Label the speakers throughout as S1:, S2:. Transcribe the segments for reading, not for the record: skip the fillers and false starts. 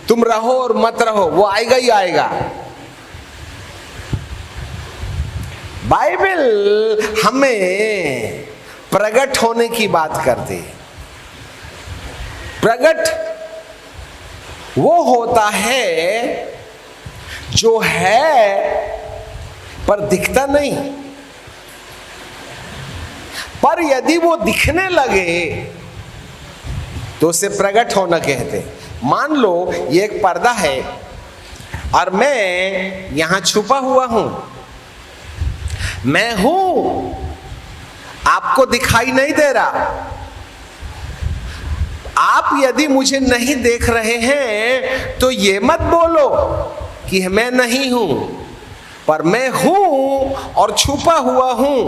S1: तुम रहो और मत रहो, वो आएगा ही आएगा। बाइबल हमें प्रकट होने की बात करती है। प्रकट वो होता है जो है पर दिखता नहीं, पर यदि वो दिखने लगे तो उसे प्रकट होना कहते हैं। मान लो ये एक पर्दा है और मैं यहां छुपा हुआ हूं, मैं हूं, आपको दिखाई नहीं दे रहा। आप यदि मुझे नहीं देख रहे हैं तो ये मत बोलो कि मैं नहीं हूं, पर मैं हूं और छुपा हुआ हूं।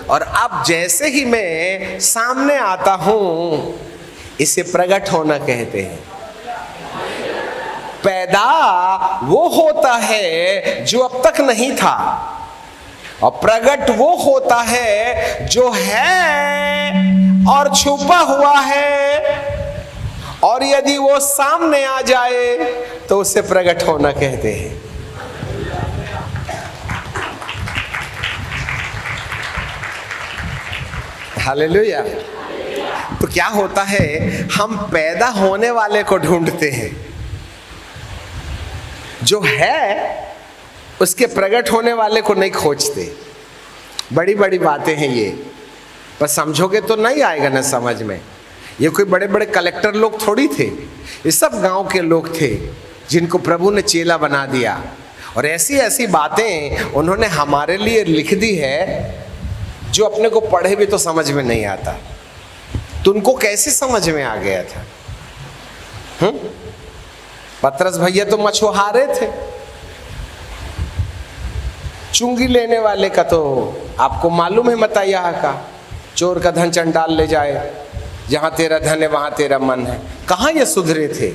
S1: और अब जैसे ही मैं सामने आता हूं, इसे प्रकट होना कहते हैं। पैदा वो होता है जो अब तक नहीं था, और प्रकट वो होता है जो है और छुपा हुआ है। और यदि वो सामने आ जाए तो उसे प्रकट होना कहते हैं। हालेलुया। तो क्या होता है, हम पैदा होने वाले को ढूंढते हैं, जो है उसके प्रकट होने वाले को नहीं खोजते। बड़ी बड़ी बातें हैं ये, पर समझोगे तो नहीं आएगा ना समझ में। ये कोई बड़े बड़े कलेक्टर लोग थोड़ी थे, ये सब गांव के लोग थे जिनको प्रभु ने चेला बना दिया। और ऐसी ऐसी बातें उन्होंने हमारे लिए लिख दी है जो अपने को पढ़े भी तो समझ में नहीं आता। तो उनको कैसे समझ में आ गया था? पतरस भैया तो मछुआरे थे, चुंगी लेने वाले का तो आपको मालूम है मता यहाँ का, चोर का धन चंडाल ले जाए, जहां तेरा धन है वहां तेरा मन है। कहां ये सुधरे थे?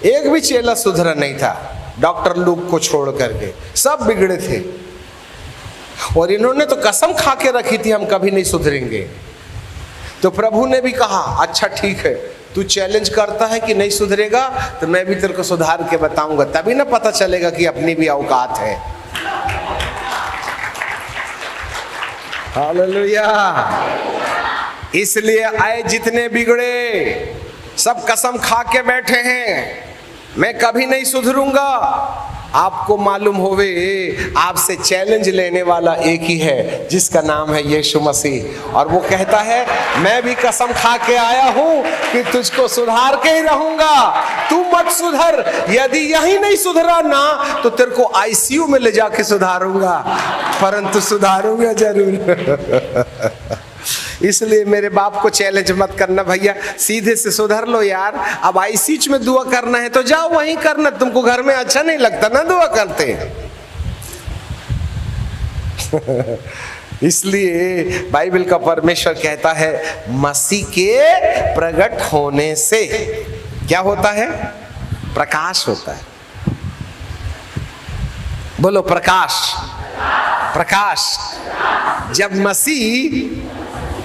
S1: एक भी चेला सुधरा नहीं था, डॉक्टर लूक को छोड़ करके सब बिगड़े थे। और इन्होंने तो कसम खा के रखी थी हम कभी नहीं सुधरेंगे। तो प्रभु ने भी कहा अच्छा ठीक है, तू चैलेंज करता है कि नहीं सुधरेगा तो मैं भी तेरे को सुधार के बताऊंगा, तभी ना पता चलेगा कि अपनी भी औकात है। हालेलुया। इसलिए आए जितने बिगड़े सब कसम खा के बैठे हैं मैं कभी नहीं सुधरूंगा। आपको मालूम होवे आपसे चैलेंज लेने वाला एक ही है जिसका नाम है यीशु मसीह, और वो कहता है मैं भी कसम खा के आया हूं कि तुझको सुधार के ही रहूंगा, तू मत सुधर। यदि यही नहीं सुधरा ना तो तेरे को आईसीयू में ले जाके सुधारूंगा, परंतु सुधारूंगा जरूर। इसलिए मेरे बाप को चैलेंज मत करना भैया, सीधे से सुधर लो यार। अब आईसीयू में दुआ करना है तो जाओ वहीं करना, तुमको घर में अच्छा नहीं लगता ना दुआ करते। इसलिए बाइबल का परमेश्वर कहता है मसीह के प्रकट होने से क्या होता है? प्रकाश होता है। बोलो प्रकाश। प्रकाश। जब मसीह,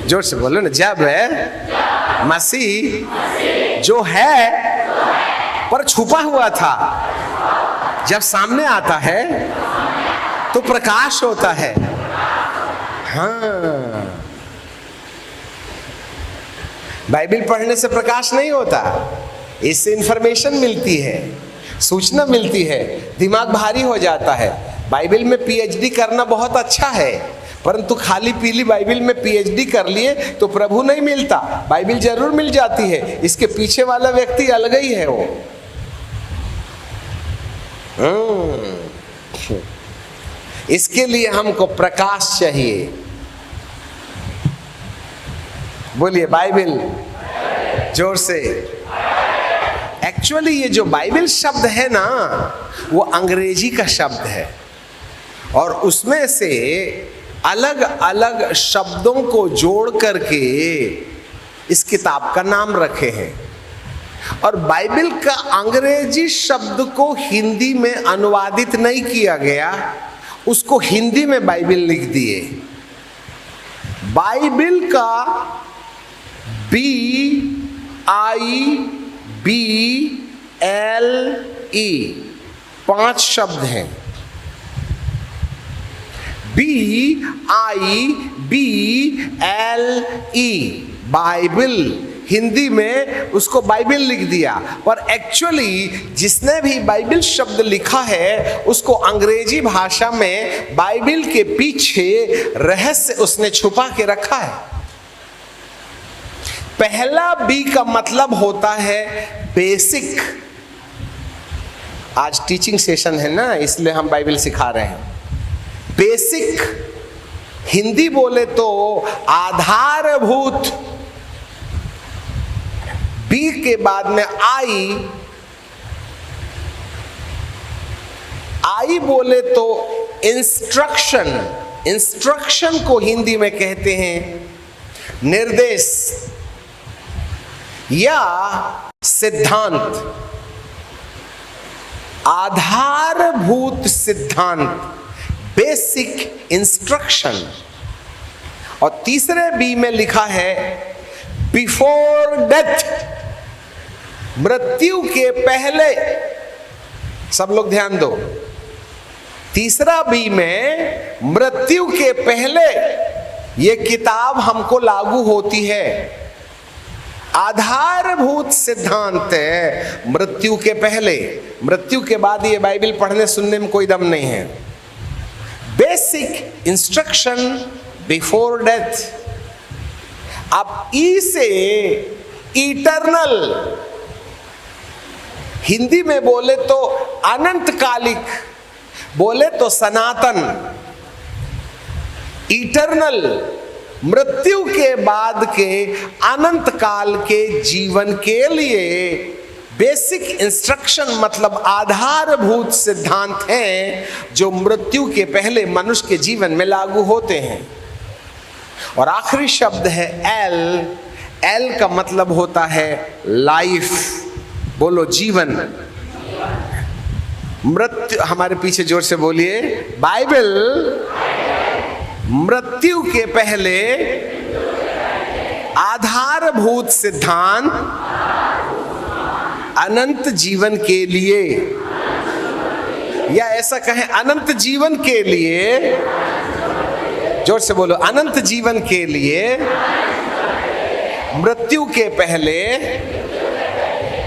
S1: जोर से बोलो ना, जब है मसीह जो है पर छुपा हुआ था, जब सामने आता है तो प्रकाश होता है। हाँ, बाइबल पढ़ने से प्रकाश नहीं होता, इससे इंफॉर्मेशन मिलती है, सूचना मिलती है, दिमाग भारी हो जाता है। बाइबल में पीएचडी करना बहुत अच्छा है, परंतु खाली पीली बाइबल में पीएचडी कर लिए तो प्रभु नहीं मिलता। बाइबल जरूर मिल जाती है, इसके पीछे वाला व्यक्ति अलग ही है वो। इसके लिए हमको प्रकाश चाहिए। बोलिए बाइबल जोर से। एक्चुअली ये जो बाइबल शब्द है ना वो अंग्रेजी का शब्द है, और उसमें से अलग अलग शब्दों को जोड़ करके इस किताब का नाम रखे हैं। और बाइबल का अंग्रेजी शब्द को हिंदी में अनुवादित नहीं किया गया, उसको हिंदी में बाइबल लिख दिए। बाइबल का BIBL 5 शब्द हैं। BIBLE, बाइबल, हिंदी में उसको बाइबल लिख दिया, पर एक्चुअली जिसने भी बाइबल शब्द लिखा है उसको अंग्रेजी भाषा में बाइबल के पीछे रहस्य उसने छुपा के रखा है। पहला बी का मतलब होता है बेसिक। आज टीचिंग सेशन है ना, इसलिए हम बाइबल सिखा रहे हैं। बेसिक, हिंदी बोले तो आधारभूत। बी के बाद में आई बोले तो इंस्ट्रक्शन। इंस्ट्रक्शन को हिंदी में कहते हैं निर्देश या सिद्धांत। आधारभूत सिद्धांत, बेसिक इंस्ट्रक्शन। और तीसरे बी में लिखा है बिफोर डेथ, मृत्यु के पहले। सब लोग ध्यान दो, तीसरा बी में मृत्यु के पहले ये किताब हमको लागू होती है। आधारभूत सिद्धांत है मृत्यु के पहले, मृत्यु के बाद ये बाइबल पढ़ने सुनने में कोई दम नहीं है। Basic instruction before death. अब ई से इटर्नल, हिंदी में बोले तो अनंतकालिक, बोले तो सनातन। इटर्नल, मृत्यु के बाद के अनंत काल के जीवन के लिए बेसिक इंस्ट्रक्शन मतलब आधारभूत सिद्धांत हैं जो मृत्यु के पहले मनुष्य के जीवन में लागू होते हैं। और आखिरी शब्द है एल। एल का मतलब होता है लाइफ। बोलो जीवन। मृत्यु, हमारे पीछे जोर से बोलिए, बाइबल मृत्यु के पहले आधारभूत सिद्धांत अनंत जीवन के लिए, या ऐसा कहें अनंत जीवन के लिए, जोर से बोलो, अनंत जीवन के लिए मृत्यु के पहले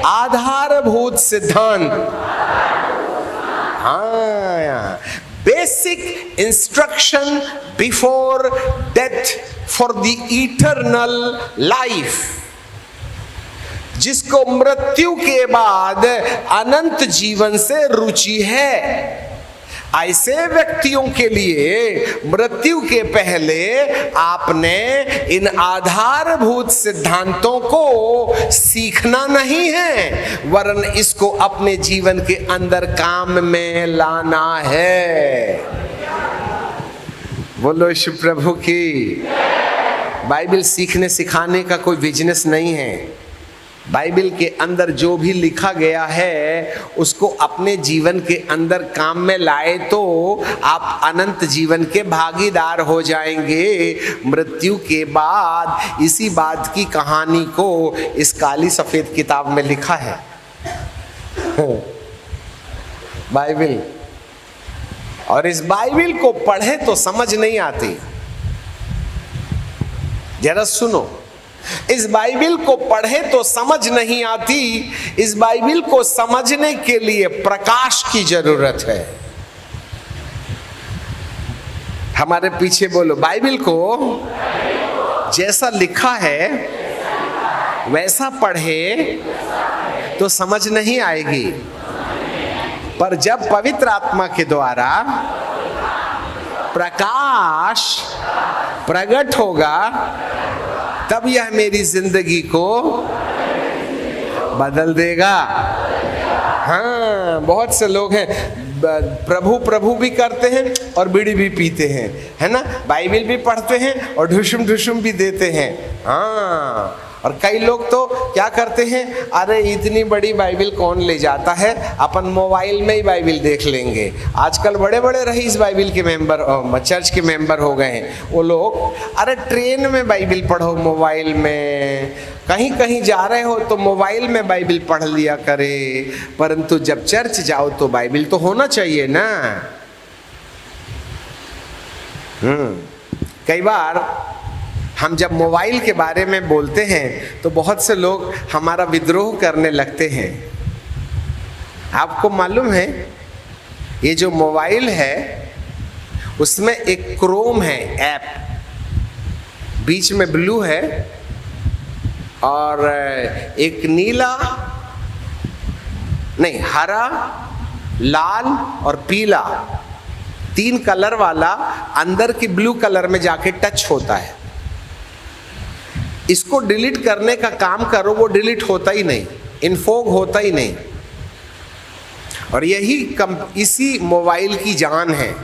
S1: आधारभूत सिद्धांत। हाँ, basic instruction before death for the eternal life, जिसको मृत्यु के बाद अनंत जीवन से रुचि है। ऐसे व्यक्तियों के लिए मृत्यु के पहले आपने इन आधारभूत सिद्धांतों को सीखना नहीं है, वरन इसको अपने जीवन के अंदर काम में लाना है। बोलो शिव प्रभु की। बाइबल सीखने सिखाने का कोई बिजनेस नहीं है। बाइबल के अंदर जो भी लिखा गया है उसको अपने जीवन के अंदर काम में लाए तो आप अनंत जीवन के भागीदार हो जाएंगे। मृत्यु के बाद इसी बात की कहानी को इस काली सफेद किताब में लिखा है बाइबल। और इस बाइबल को पढ़े तो समझ नहीं आती। जरा सुनो, इस बाइबल को पढ़े तो समझ नहीं आती। इस बाइबल को समझने के लिए प्रकाश की जरूरत है। हमारे पीछे बोलो, बाइबल को जैसा लिखा है वैसा पढ़े तो समझ नहीं आएगी, पर जब पवित्र आत्मा के द्वारा प्रकाश प्रकट होगा तब यह मेरी जिंदगी को बदल देगा। हाँ, बहुत से लोग हैं प्रभु प्रभु भी करते हैं और बीड़ी भी पीते हैं, है ना, बाइबल भी पढ़ते हैं और ढुसुम ढुसुम भी देते हैं। हाँ, और कई लोग तो क्या करते हैं, अरे इतनी बड़ी बाइबिल कौन ले जाता है, अपन मोबाइल में ही बाइबिल देख लेंगे। आजकल बड़े बड़े रईस बाइबिल के मेंबर, चर्च के मेंबर हो गए हैं वो लोग। अरे ट्रेन में बाइबिल पढ़ो, मोबाइल में, कहीं कहीं जा रहे हो तो मोबाइल में बाइबिल पढ़ लिया करे, परंतु जब चर्च जाओ तो बाइबिल तो होना चाहिए ना। कई बार हम जब मोबाइल के बारे में बोलते हैं तो बहुत से लोग हमारा विद्रोह करने लगते हैं। आपको मालूम है ये जो मोबाइल है उसमें एक क्रोम है ऐप, बीच में ब्लू है और एक नीला नहीं, हरा, लाल और पीला, 3 कलर वाला अंदर की ब्लू कलर में जाके टच होता है। इसको डिलीट करने का काम करो, वो डिलीट होता ही नहीं, इन्फोग होता ही नहीं। और यही इसी मोबाइल की जान है।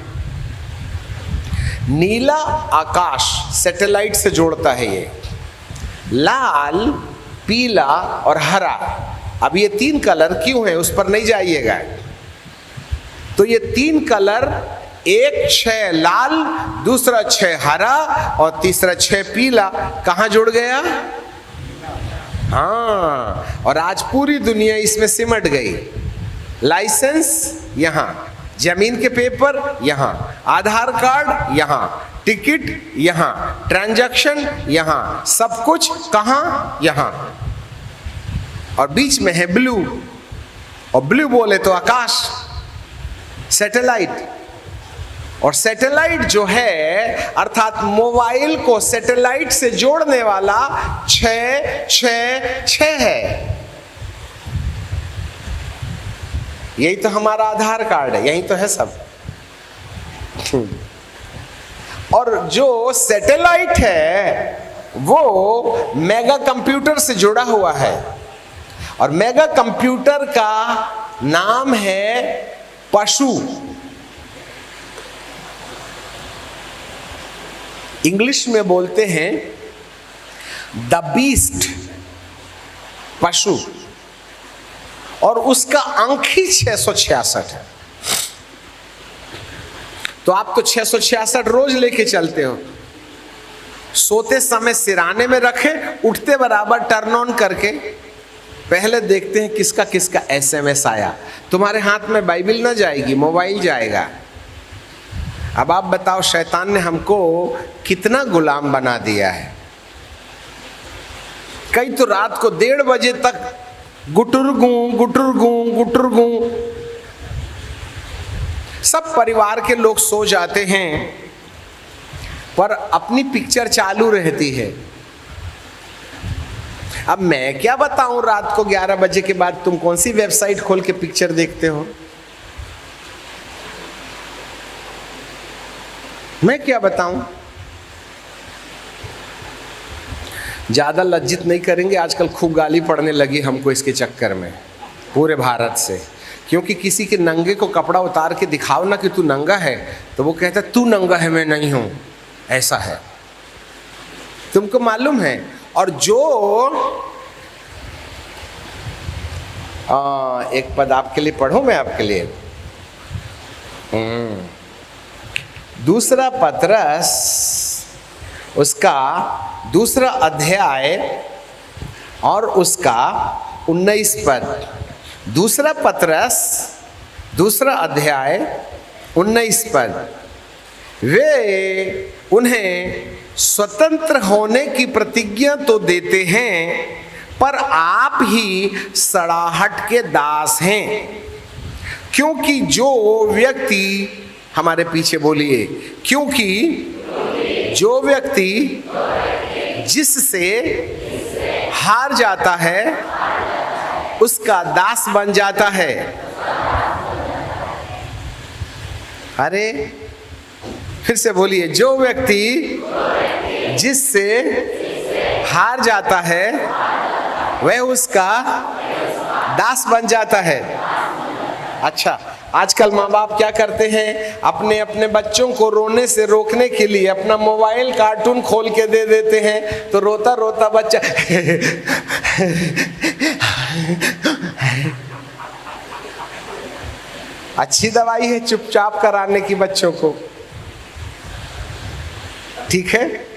S1: नीला आकाश सैटेलाइट से जोड़ता है ये, लाल, पीला और हरा। अब ये 3 कलर क्यों है उस पर नहीं जाइएगा। तो ये 3 कलर, एक 6 लाल, दूसरा 6 हरा और तीसरा 6 पीला, कहां जुड़ गया? हाँ, और आज पूरी दुनिया इसमें सिमट गई। लाइसेंस यहां, जमीन के पेपर यहां, आधार कार्ड यहां, टिकट यहां, ट्रांजैक्शन यहां, सब कुछ कहां? यहां। और बीच में है ब्लू, और ब्लू बोले तो आकाश, सैटेलाइट। और सैटेलाइट जो है अर्थात मोबाइल को सैटेलाइट से जोड़ने वाला 666 है। यही तो हमारा आधार कार्ड है, यही तो है सब। और जो सैटेलाइट है वो मेगा कंप्यूटर से जुड़ा हुआ है, और मेगा कंप्यूटर का नाम है पशु। इंग्लिश में बोलते हैं द बीस्ट, पशु। और उसका अंक ही 666 है। तो आप तो 666 रोज लेके चलते हो। सोते समय सिराने में रखें, उठते बराबर टर्न ऑन करके पहले देखते हैं किसका किसका SMS आया। तुम्हारे हाथ में बाइबिल ना जाएगी, मोबाइल जाएगा। अब आप बताओ शैतान ने हमको कितना गुलाम बना दिया है। कई तो रात को 1:30 बजे तक गुटुरगू गुटुरगू गुटुरगू, सब परिवार के लोग सो जाते हैं पर अपनी पिक्चर चालू रहती है। अब मैं क्या बताऊं, रात को 11 बजे के बाद तुम कौन सी वेबसाइट खोल के पिक्चर देखते हो? मैं क्या बताऊं। ज्यादा लज्जित नहीं करेंगे, आजकल खूब गाली पड़ने लगी हमको इसके चक्कर में पूरे भारत से। क्योंकि किसी के नंगे को कपड़ा उतार के दिखाओ ना कि तू नंगा है, तो वो कहता है तू नंगा है, मैं नहीं हूं। ऐसा है, तुमको मालूम है। और जो एक पद आपके लिए पढ़ूं मैं आपके लिए, दूसरा पतरस उसका 2 अध्याय और उसका 19 पद। दूसरा पतरस 2 अध्याय 19 पद। वे उन्हें स्वतंत्र होने की प्रतिज्ञा तो देते हैं, पर आप ही सड़ाहट के दास हैं। क्योंकि जो व्यक्ति, हमारे पीछे बोलिए, क्योंकि जो व्यक्ति जिससे हार जाता है उसका दास बन जाता है। अरे फिर से बोलिए, जो व्यक्ति जिससे हार जाता है वह उसका दास बन जाता है। अच्छा, आजकल माँ बाप क्या करते हैं, अपने अपने बच्चों को रोने से रोकने के लिए अपना मोबाइल कार्टून खोल के दे देते हैं, तो रोता रोता बच्चा अच्छी दवाई है चुपचाप कराने की बच्चों को, ठीक है।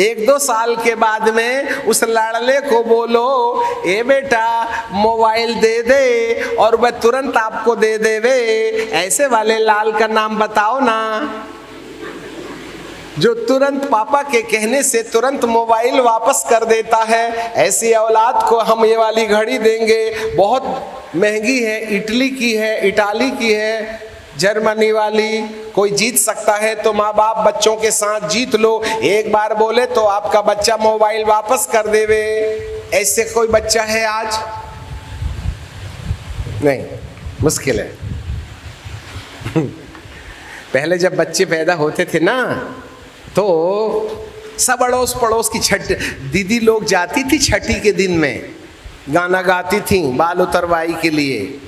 S1: 1-2 साल के बाद में उस लाड़ले को बोलो, ए बेटा मोबाइल दे दे, और वह तुरंत आपको दे देवे। ऐसे वाले लाल का नाम बताओ ना, जो तुरंत पापा के कहने से तुरंत मोबाइल वापस कर देता है। ऐसी औलाद को हम ये वाली घड़ी देंगे, बहुत महंगी है, इटली की है, इटाली की है, जर्मनी वाली। कोई जीत सकता है तो माँ बाप बच्चों के साथ जीत लो। एक बार बोले तो आपका बच्चा मोबाइल वापस कर देवे। ऐसे कोई बच्चा है आज? नहीं, मुश्किल है। पहले जब बच्चे पैदा होते थे ना, तो सब अड़ोस पड़ोस की दीदी लोग जाती थी छठी के दिन में, गाना गाती थी बाल उतरवाई के लिए।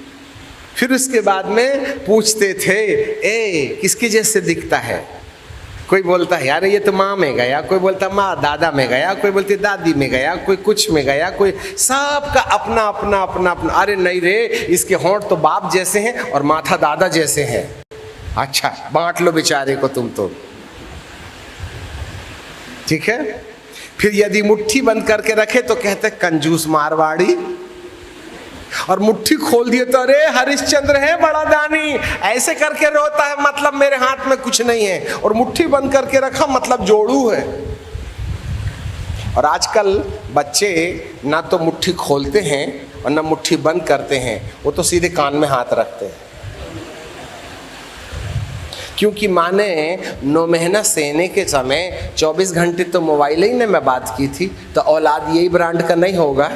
S1: फिर उसके बाद में पूछते थे, ए किसके जैसे दिखता है? कोई बोलता है यार ये तो माँ में गया, कोई बोलता माँ दादा में गया, कोई बोलती दादी में गया, कोई कुछ में गया, कोई सबका अपना अपना अपना अपना। अरे नहीं रे, इसके होंठ तो बाप जैसे हैं और माथा दादा जैसे हैं। अच्छा, बांट लो बेचारे को तुम तो, ठीक है। फिर यदि मुट्ठी बंद करके रखे तो कहते कंजूस मारवाड़ी, और मुट्ठी खोल दिए तो अरे हरिश्चंद्र है बड़ा दानी। ऐसे करके रोता है मतलब मेरे हाथ में कुछ नहीं है, और मुट्ठी बंद करके रखा मतलब जोड़ू है। और आजकल बच्चे ना तो मुट्ठी खोलते हैं और ना मुट्ठी बंद करते हैं, वो तो सीधे कान में हाथ रखते हैं। क्योंकि माँ ने 9 महीना सहने के समय 24 घंटे तो मोबाइल ही ने मैं बात की थी, तो औलाद यही ब्रांड का नहीं होगा।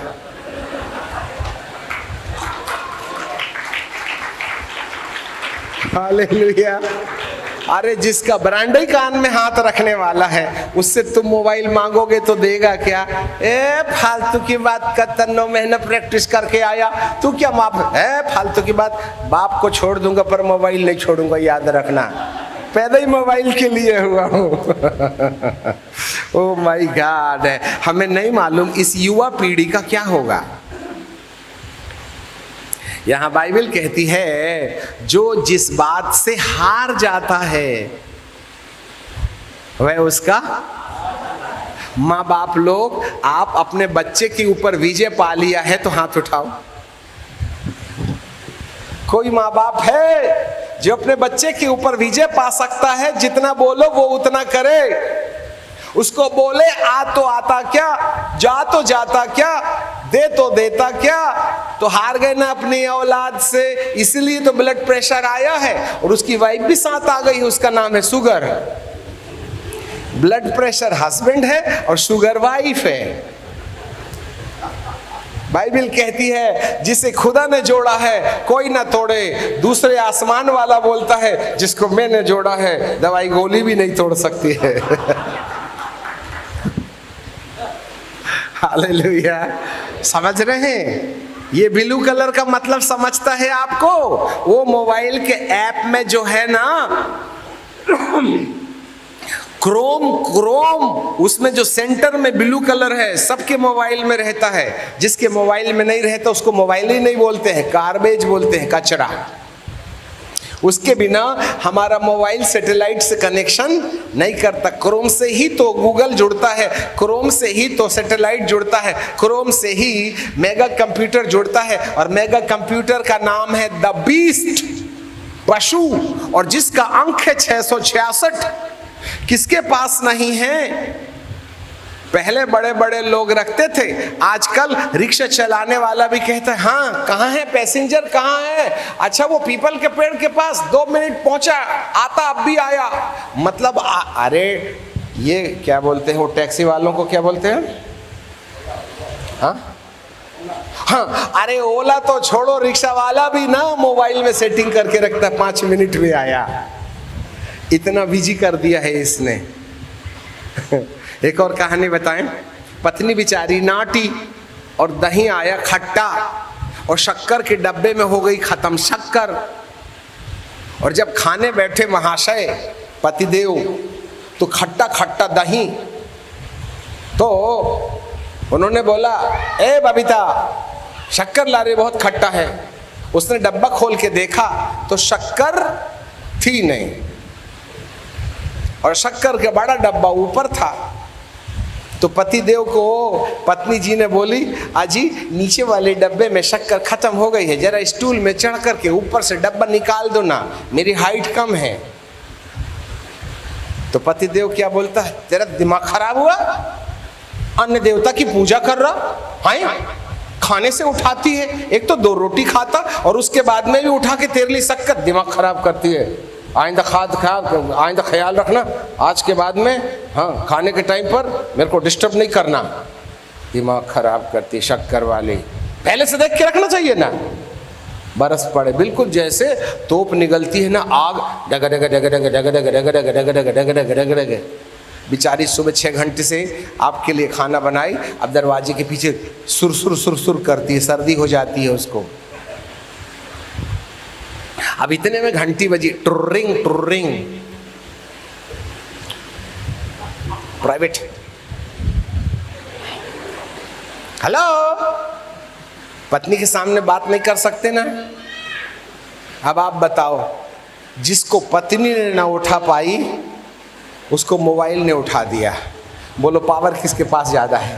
S1: हालेलुया। अरे जिसका ब्रांड ही कान में हाथ रखने वाला है, उससे तुम मोबाइल मांगोगे तो देगा क्या? ए फालतू की बात करता, 9 महीना प्रैक्टिस करके आया, तू क्या माप है? फालतू की बात। बाप को छोड़ दूंगा पर मोबाइल नहीं छोड़ूंगा, याद रखना। पैदा ही मोबाइल के लिए हुआ हूँ। ओ माय गॉड, हमें नहीं मालूम इस युवा पीढ़ी का क्या होगा। यहाँ बाइबल कहती है जो जिस बात से हार जाता है वह उसका। माँ बाप लोग, आप अपने बच्चे के ऊपर विजय पा लिया है तो हाथ उठाओ। कोई माँ बाप है जो अपने बच्चे के ऊपर विजय पा सकता है? जितना बोलो वो उतना करे। उसको बोले आ तो आता क्या, जा तो जाता क्या, दे तो देता क्या? तो हार गए ना अपनी औलाद से, इसलिए तो ब्लड प्रेशर आया है। और उसकी वाइफ भी साथ आ गई, उसका नाम है शुगर। ब्लड प्रेशर हस्बैंड है और शुगर वाइफ है। बाइबल कहती है जिसे खुदा ने जोड़ा है कोई ना तोड़े। दूसरे आसमान वाला बोलता है जिसको मैंने जोड़ा है दवाई गोली भी नहीं तोड़ सकती है। हालेलुया। समझ रहे हैं? ये ब्लू कलर का मतलब समझता है आपको? वो मोबाइल के ऐप में जो है ना क्रोम, उसमें जो सेंटर में ब्लू कलर है सबके मोबाइल में रहता है। जिसके मोबाइल में नहीं रहता उसको मोबाइल ही नहीं बोलते हैं, गार्बेज बोलते हैं, कचरा। उसके बिना हमारा मोबाइल सैटेलाइट से कनेक्शन नहीं करता। क्रोम से ही तो गूगल जुड़ता है, क्रोम से ही तो सैटेलाइट जुड़ता है, क्रोम से ही मेगा कंप्यूटर जुड़ता है। और मेगा कंप्यूटर का नाम है द बीस्ट, पशु। और जिसका अंक है 666, किसके पास नहीं है? पहले बड़े बड़े लोग रखते थे, आजकल रिक्शा चलाने वाला भी कहता है हाँ कहाँ है पैसेंजर, कहाँ है? अच्छा वो पीपल के पेड़ के पास 2 मिनट पहुंचा, आता अब भी आया। मतलब अरे ये क्या बोलते हैं वो टैक्सी वालों को, क्या बोलते हैं? हाँ, अरे ओला तो छोड़ो, रिक्शा वाला भी ना मोबाइल में सेटिंग करके रखता है 5 मिनट में आया। इतना बिजी कर दिया है इसने। एक और कहानी बताएं। पत्नी बेचारी नाटी और दही आया खट्टा और शक्कर के डब्बे में हो गई खत्म शक्कर। और जब खाने बैठे महाशय पतिदेव तो खट्टा खट्टा दही, तो उन्होंने बोला ए बबीता शक्कर ला रही, बहुत खट्टा है। उसने डब्बा खोल के देखा तो शक्कर थी नहीं, और शक्कर का बड़ा डब्बा ऊपर था। तो पतिदेव को पत्नी जी ने बोली अजी नीचे वाले डब्बे में शक्कर खत्म हो गई है, जरा स्टूल में चढ़ करके ऊपर से डब्बा निकाल दो ना, मेरी हाइट कम है। तो पतिदेव क्या बोलता है, तेरा दिमाग खराब हुआ, अन्य देवता की पूजा कर रहा है, खाने से उठाती है, एक तो 2 रोटी खाता और उसके बाद में भी उठा के तेरे लिए शक्कर, दिमाग खराब करती है। आइंदा ख्याल रखना, आज के बाद में हाँ खाने के टाइम पर मेरे को डिस्टर्ब नहीं करना। दिमाग खराब करती शक्कर वाली, पहले से देख के रखना चाहिए ना। बरस पड़े, बिल्कुल जैसे तोप निकलती है ना आग, डग डग डग डग डग डग डग डग डग डग डग डग डग डग। बेचारी सुबह 6 घंटे से आपके लिए खाना बनाई, अब दरवाजे के पीछे सुर सुर सुर सुर करती है, सर्दी हो जाती है उसको। अब इतने में घंटी बजी, टुर्रिंग टुर्रिंग, प्राइवेट, हेलो। पत्नी के सामने बात नहीं कर सकते ना। अब आप बताओ, जिसको पत्नी ने ना उठा पाई उसको मोबाइल ने उठा दिया, बोलो पावर किसके पास ज्यादा है?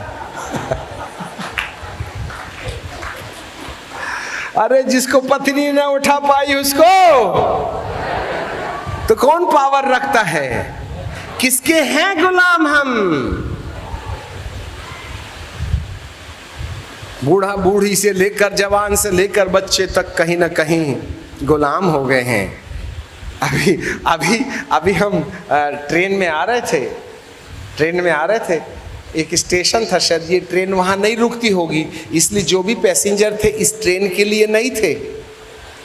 S1: अरे जिसको पत्नी ना उठा पाई उसको तो कौन पावर रखता है? किसके हैं गुलाम हम? बूढ़ा बूढ़ी से लेकर जवान से लेकर बच्चे तक कहीं ना कहीं गुलाम हो गए हैं। अभी हम ट्रेन में आ रहे थे, एक स्टेशन था, शायद ये ट्रेन वहाँ नहीं रुकती होगी, इसलिए जो भी पैसेंजर थे इस ट्रेन के लिए नहीं थे,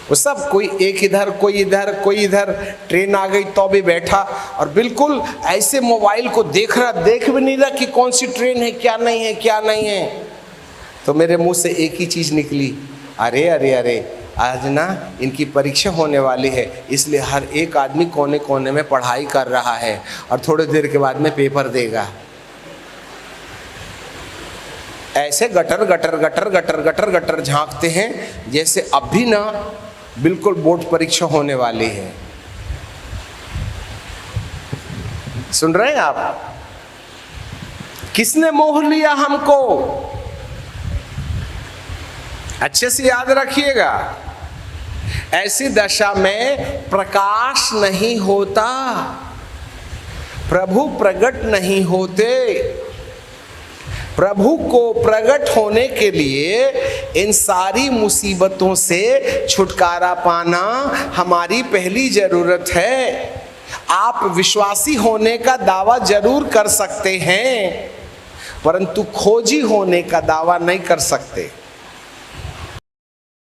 S1: वो सब कोई एक इधर कोई इधर कोई इधर। ट्रेन आ गई तो भी बैठा और बिल्कुल ऐसे मोबाइल को देख भी नहीं रहा कि कौन सी ट्रेन है, क्या नहीं है। तो मेरे मुंह से एक ही चीज़ निकली, अरे अरे अरे आज ना इनकी परीक्षा होने वाली है, इसलिए हर एक आदमी कोने कोने में पढ़ाई कर रहा है और थोड़ी देर के बाद में पेपर देगा। ऐसे गटर गटर गटर गटर गटर गटर झांकते हैं जैसे अभी ना बिल्कुल बोर्ड परीक्षा होने वाली है। सुन रहे हैं आप? किसने मोह लिया हमको? अच्छे से याद रखिएगा, ऐसी दशा में प्रकाश नहीं होता, प्रभु प्रकट नहीं होते। प्रभु को प्रकट होने के लिए इन सारी मुसीबतों से छुटकारा पाना हमारी पहली जरूरत है। आप विश्वासी होने का दावा जरूर कर सकते हैं, परंतु खोजी होने का दावा नहीं कर सकते।